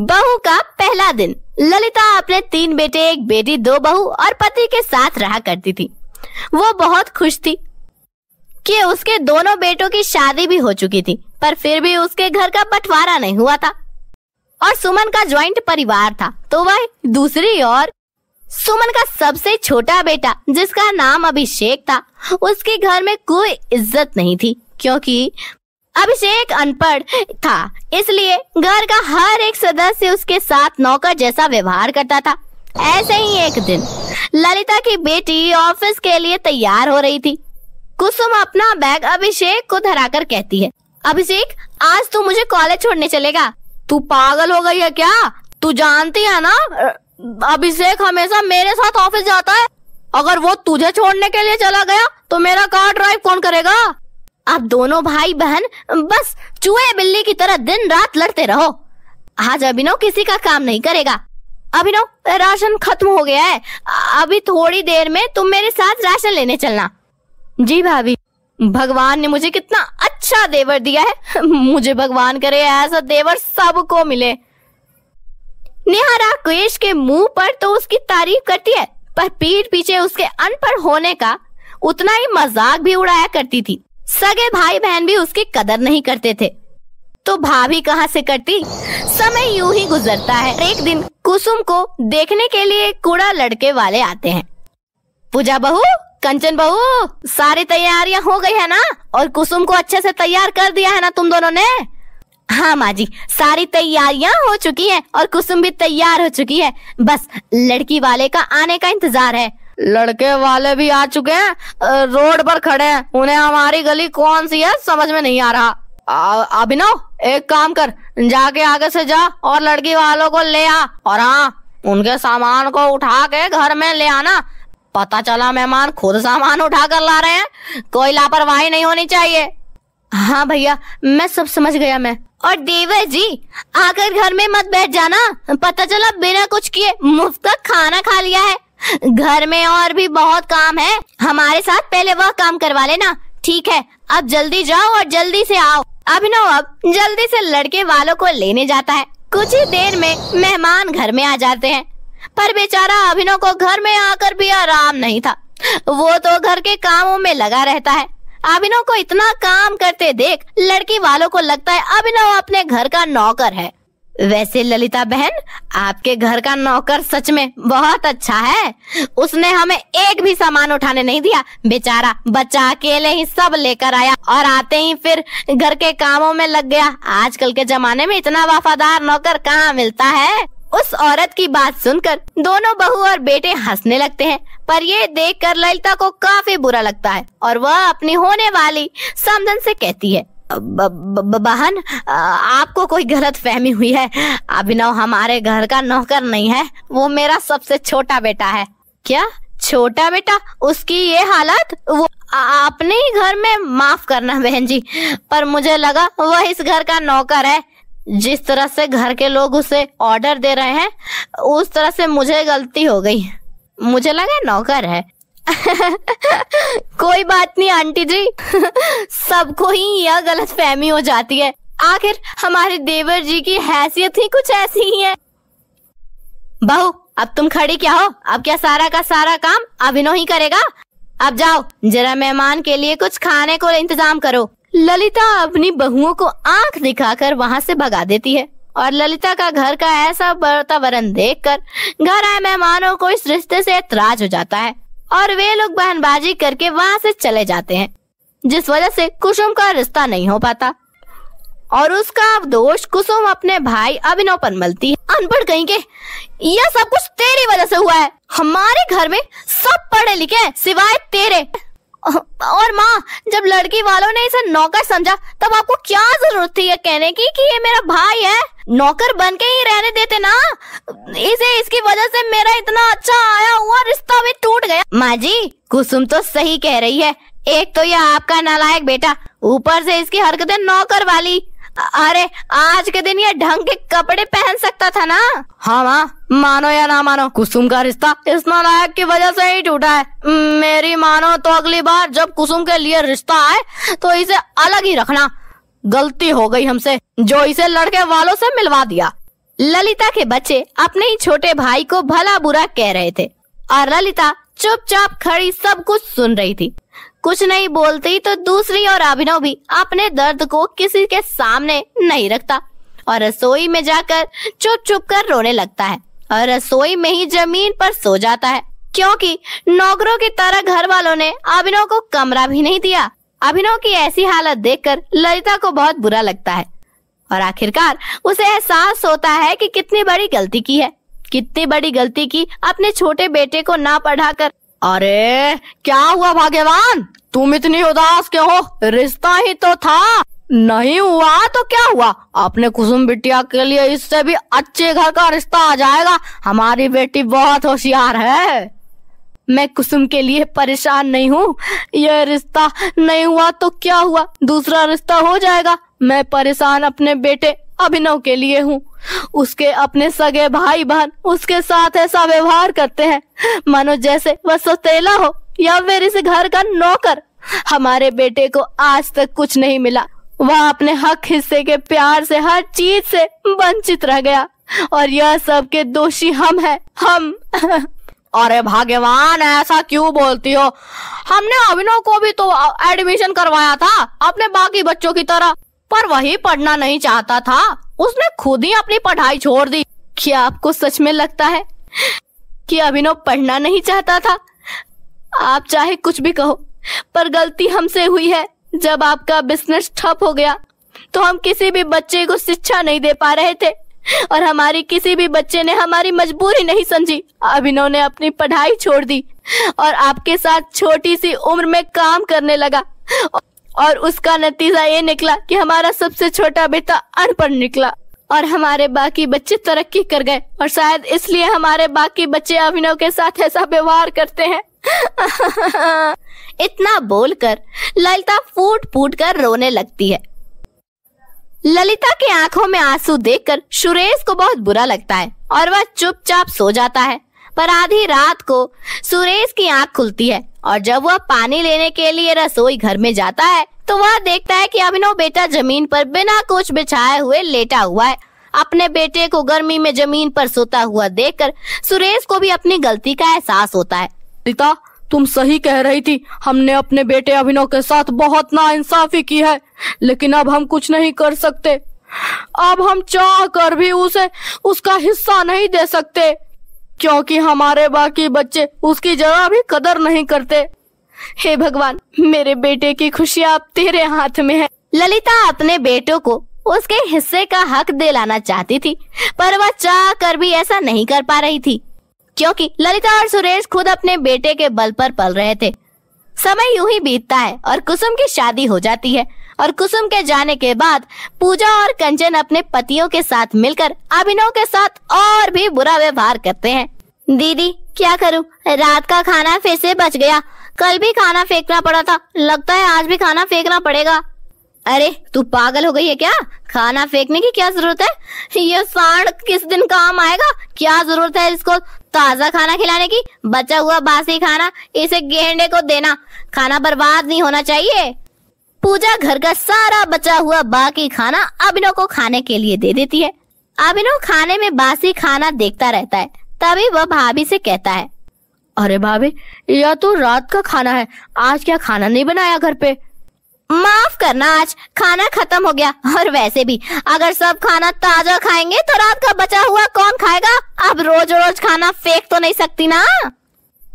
बहू का पहला दिन। ललिता अपने 3 बेटे, 1 बेटी, 2 बहू और पति के साथ रहा करती थी। वो बहुत खुश थी कि उसके दोनों बेटों की शादी भी हो चुकी थी, पर फिर भी उसके घर का बंटवारा नहीं हुआ था और सुमन का ज्वाइंट परिवार था। तो वह दूसरी ओर सुमन का सबसे छोटा बेटा, जिसका नाम अभिषेक था, उसके घर में कोई इज्जत नहीं थी, क्योंकि अभिषेक अनपढ़ था। इसलिए घर का हर एक सदस्य उसके साथ नौकर जैसा व्यवहार करता था। ऐसे ही एक दिन ललिता की बेटी ऑफिस के लिए तैयार हो रही थी। कुसुम अपना बैग अभिषेक को धराकर कहती है, अभिषेक, आज तू मुझे कॉलेज छोड़ने चलेगा। तू पागल हो गई है क्या? तू जानती है ना, अभिषेक हमेशा मेरे साथ ऑफिस जाता है। अगर वो तुझे छोड़ने के लिए चला गया तो मेरा कार ड्राइव कौन करेगा? अब दोनों भाई बहन बस चूहे बिल्ली की तरह दिन रात लड़ते रहो। आज अभिनव किसी का काम नहीं करेगा। अभिनव, राशन खत्म हो गया है, अभी थोड़ी देर में तुम मेरे साथ राशन लेने चलना। जी भाभी, भगवान ने मुझे कितना अच्छा देवर दिया है। मुझे भगवान करे ऐसा देवर सबको मिले। नेहा राकेश के मुंह पर तो उसकी तारीफ करती है, पर पीठ पीछे उसके अनपढ़ होने का उतना ही मजाक भी उड़ाया करती थी। सगे भाई बहन भी उसकी कदर नहीं करते थे, तो भाभी कहाँ से करती। समय यूं ही गुजरता है। एक दिन कुसुम को देखने के लिए कूड़ा लड़के वाले आते हैं। पूजा बहू, कंचन बहू, सारी तैयारियां हो गई है ना? और कुसुम को अच्छे से तैयार कर दिया है ना तुम दोनों ने? हाँ माँ जी, सारी तैयारियां हो चुकी हैं और कुसुम भी तैयार हो चुकी है। बस लड़की वाले का आने का इंतजार है। लड़के वाले भी आ चुके हैं, रोड पर खड़े हैं। उन्हें हमारी गली कौन सी है समझ में नहीं आ रहा। अभिनव, एक काम कर, जाके आगे से जा और लड़की वालों को ले आ, और हाँ, उनके सामान को उठा के घर में ले आना। पता चला मेहमान खुद सामान उठा कर ला रहे हैं, कोई लापरवाही नहीं होनी चाहिए। हाँ भैया, मैं सब समझ गया मैं। और देवर जी, आकर घर में मत बैठ जाना, पता चला बिना कुछ किए मुफ्त का खाना खा लिया है। घर में और भी बहुत काम है, हमारे साथ पहले वह काम करवा लेना। ठीक है, अब जल्दी जाओ और जल्दी से आओ। अभिनव अब जल्दी से लड़के वालों को लेने जाता है। कुछ ही देर में मेहमान घर में आ जाते हैं, पर बेचारा अभिनव को घर में आकर भी आराम नहीं था। वो तो घर के कामों में लगा रहता है। अभिनव को इतना काम करते देख लड़की वालों को लगता है अभिनव अपने घर का नौकर है। वैसे ललिता बहन, आपके घर का नौकर सच में बहुत अच्छा है। उसने हमें एक भी सामान उठाने नहीं दिया। बेचारा बच्चा अकेले ही सब लेकर आया और आते ही फिर घर के कामों में लग गया। आजकल के जमाने में इतना वफादार नौकर कहाँ मिलता है। उस औरत की बात सुनकर दोनों बहू और बेटे हंसने लगते हैं, पर ये देखकर ललिता को काफी बुरा लगता है और वह अपनी होने वाली समधन से कहती है, बहन, आपको कोई गलत फहमी हुई है। अभिनव हमारे घर का नौकर नहीं है, वो मेरा सबसे छोटा बेटा है। क्या छोटा बेटा? उसकी ये हालत? वो अपने ही घर में, माफ करना बहन जी, पर मुझे लगा वह इस घर का नौकर है। जिस तरह से घर के लोग उसे ऑर्डर दे रहे हैं, उस तरह से मुझे गलती हो गई। मुझे लगा नौकर है। कोई बात नहीं आंटी जी, सबको ही यह गलत फहमी हो जाती है। आखिर हमारे देवर जी की हैसियत ही कुछ ऐसी ही है। बहू, अब तुम खड़ी क्या हो? अब क्या सारा का सारा काम अभिनव ही करेगा? अब जाओ, जरा मेहमान के लिए कुछ खाने को इंतजाम करो। ललिता अपनी बहुओं को आंख दिखाकर वहाँ से भगा देती है और ललिता का घर का ऐसा वातावरण देखकर घर आए मेहमानों को इस रिश्ते से एतराज हो जाता है और वे लोग बहनबाजी करके वहाँ से चले जाते हैं, जिस वजह से कुसुम का रिश्ता नहीं हो पाता और उसका दोष कुसुम अपने भाई अभिनव पर मलती है। अनपढ़ कहीं के, यह सब कुछ तेरी वजह से हुआ है। हमारे घर में सब पढ़े लिखे सिवाय तेरे। और माँ, जब लड़की वालों ने इसे नौकर समझा तब आपको क्या जरूरत थी ये कहने की कि ये मेरा भाई है? नौकर बन के ही रहने देते ना। इसकी वजह से मेरा इतना अच्छा आया हुआ रिश्ता भी टूट गया। माँ जी, कुसुम तो सही कह रही है। एक तो यह आपका नालायक बेटा, ऊपर से इसकी हरकतें नौकर वाली। अरे आज के दिन ये ढंग के कपड़े पहन सकता था ना। हाँ माँ, मानो या ना मानो, कुसुम का रिश्ता इस नालायक की वजह से ही टूटा है। मेरी मानो तो अगली बार जब कुसुम के लिए रिश्ता आए तो इसे अलग ही रखना। गलती हो गई हमसे जो इसे लड़के वालों से मिलवा दिया। ललिता के बच्चे अपने ही छोटे भाई को भला बुरा कह रहे थे और ललिता चुपचाप खड़ी सब कुछ सुन रही थी। कुछ नहीं बोलती तो दूसरी और अभिनव भी अपने दर्द को किसी के सामने नहीं रखता और रसोई में जाकर चुप चुप कर रोने लगता है और रसोई में ही जमीन पर सो जाता है, क्योंकि नौकरों की तरह घर वालों ने अभिनव को कमरा भी नहीं दिया। अभिनव की ऐसी हालत देखकर ललिता को बहुत बुरा लगता है और आखिरकार उसे एहसास होता है कि कितनी बड़ी गलती की है, कितनी बड़ी गलती की अपने छोटे बेटे को ना पढ़ाकर। अरे क्या हुआ भाग्यवान, तुम इतनी उदास क्यों हो? रिश्ता ही तो था। नहीं हुआ तो क्या हुआ, अपने कुसुम बिटिया के लिए इससे भी अच्छे घर का रिश्ता आ जाएगा। हमारी बेटी बहुत होशियार है। मैं कुसुम के लिए परेशान नहीं हूँ, यह रिश्ता नहीं हुआ तो क्या हुआ, दूसरा रिश्ता हो जाएगा। मैं परेशान अपने बेटे अभिनव के लिए हूँ। उसके अपने सगे भाई बहन उसके साथ ऐसा व्यवहार करते हैं मानो जैसे वह सौतेला हो या फिर इस घर का नौकर। हमारे बेटे को आज तक कुछ नहीं मिला, वह अपने हक हिस्से के प्यार से हर चीज से वंचित रह गया और यह सब के दोषी हम हैं, हम। अरे भाग्यवान, ऐसा क्यों बोलती हो? हमने अभिनव को भी तो एडमिशन करवाया था अपने बाकी बच्चों की तरह, पर वही पढ़ना नहीं चाहता था। उसने खुद ही अपनी पढ़ाई छोड़ दी। क्या आपको सच में लगता है कि अभिनव पढ़ना नहीं चाहता था? आप चाहे कुछ भी कहो, पर गलती हमसे हुई है। जब आपका बिजनेस ठप हो गया तो हम किसी भी बच्चे को शिक्षा नहीं दे पा रहे थे और हमारी किसी भी बच्चे ने हमारी मजबूरी नहीं समझी। अभिनव ने अपनी पढ़ाई छोड़ दी और आपके साथ छोटी सी उम्र में काम करने लगा और उसका नतीजा ये निकला कि हमारा सबसे छोटा बेटा अनपढ़ निकला और हमारे बाकी बच्चे तरक्की कर गए और शायद इसलिए हमारे बाकी बच्चे अभिनव के साथ ऐसा व्यवहार करते हैं। इतना बोलकर ललिता फूट फूट कर रोने लगती है। ललिता की आंखों में आंसू देखकर सुरेश को बहुत बुरा लगता है और वह चुपचाप सो जाता है। पर आधी रात को सुरेश की आंख खुलती है और जब वह पानी लेने के लिए रसोई घर में जाता है तो वह देखता है कि अभिनव बेटा जमीन पर बिना कुछ बिछाए हुए लेटा हुआ है। अपने बेटे को गर्मी में जमीन पर सोता हुआ देखकर सुरेश को भी अपनी गलती का एहसास होता है। पिता, तुम सही कह रही थी, हमने अपने बेटे अभिनव के साथ बहुत नाइंसाफी की है, लेकिन अब हम कुछ नहीं कर सकते। अब हम चाह कर भी उसे उसका हिस्सा नहीं दे सकते, क्योंकि हमारे बाकी बच्चे उसकी जरा भी कदर नहीं करते। हे भगवान, मेरे बेटे की खुशी अब तेरे हाथ में है। ललिता अपने बेटों को उसके हिस्से का हक दिलाना चाहती थी, पर वह चाह कर भी ऐसा नहीं कर पा रही थी, क्योंकि ललिता और सुरेश खुद अपने बेटे के बल पर पल रहे थे। समय यूं ही बीतता है और कुसुम की शादी हो जाती है और कुसुम के जाने के बाद पूजा और कंचन अपने पतियों के साथ मिलकर अभिनव के साथ और भी बुरा व्यवहार करते हैं। दीदी, क्या करूं, रात का खाना फिर से बच गया। कल भी खाना फेंकना पड़ा था, लगता है आज भी खाना फेंकना पड़ेगा। अरे तू पागल हो गई है क्या? खाना फेंकने की क्या जरूरत है? ये सांड किस दिन काम आएगा? क्या जरूरत है इसको ताजा खाना खिलाने की? बचा हुआ बासी खाना इसे गेंडे को देना, खाना बर्बाद नहीं होना चाहिए। पूजा घर का सारा बचा हुआ बाकी खाना अभिनव को खाने के लिए दे देती है। अभिनव खाने में बासी खाना देखता रहता है। तभी वह भाभी से कहता है, अरे भाभी, यह तो रात का खाना है, आज क्या खाना नहीं बनाया घर पे? माफ करना, आज खाना खत्म हो गया और वैसे भी अगर सब खाना ताजा खाएंगे तो रात का बचा हुआ कौन खाएगा? अब रोज रोज खाना फेंक तो नहीं सकती ना।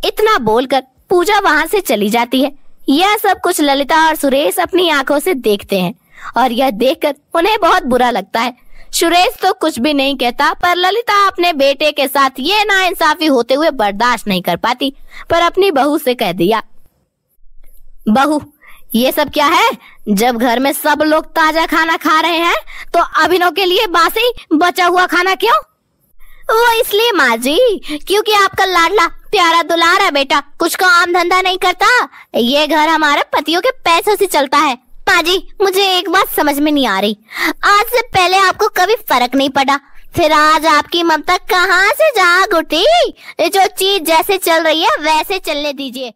इतना बोलकर पूजा वहाँ से चली जाती है। यह सब कुछ ललिता और सुरेश अपनी आंखों से देखते हैं और यह देखकर उन्हें बहुत बुरा लगता है। सुरेश तो कुछ भी नहीं कहता, पर ललिता अपने बेटे के साथ ये नाइंसाफी होते हुए बर्दाश्त नहीं कर पाती, पर अपनी बहू से कह दिया, बहू ये सब क्या है? जब घर में सब लोग ताजा खाना खा रहे हैं तो अभिनव के लिए बासी बचा हुआ खाना क्यों? वो इसलिए माँ जी, क्योंकि आपका लाडला प्यारा दुलारा बेटा कुछ काम धंधा नहीं करता। ये घर हमारे पतियों के पैसों से चलता है। माँ जी, मुझे एक बात समझ में नहीं आ रही, आज से पहले आपको कभी फर्क नहीं पड़ा, फिर आज आपकी ममता कहाँ से जाग उठी? जो चीज जैसे चल रही है वैसे चलने दीजिए।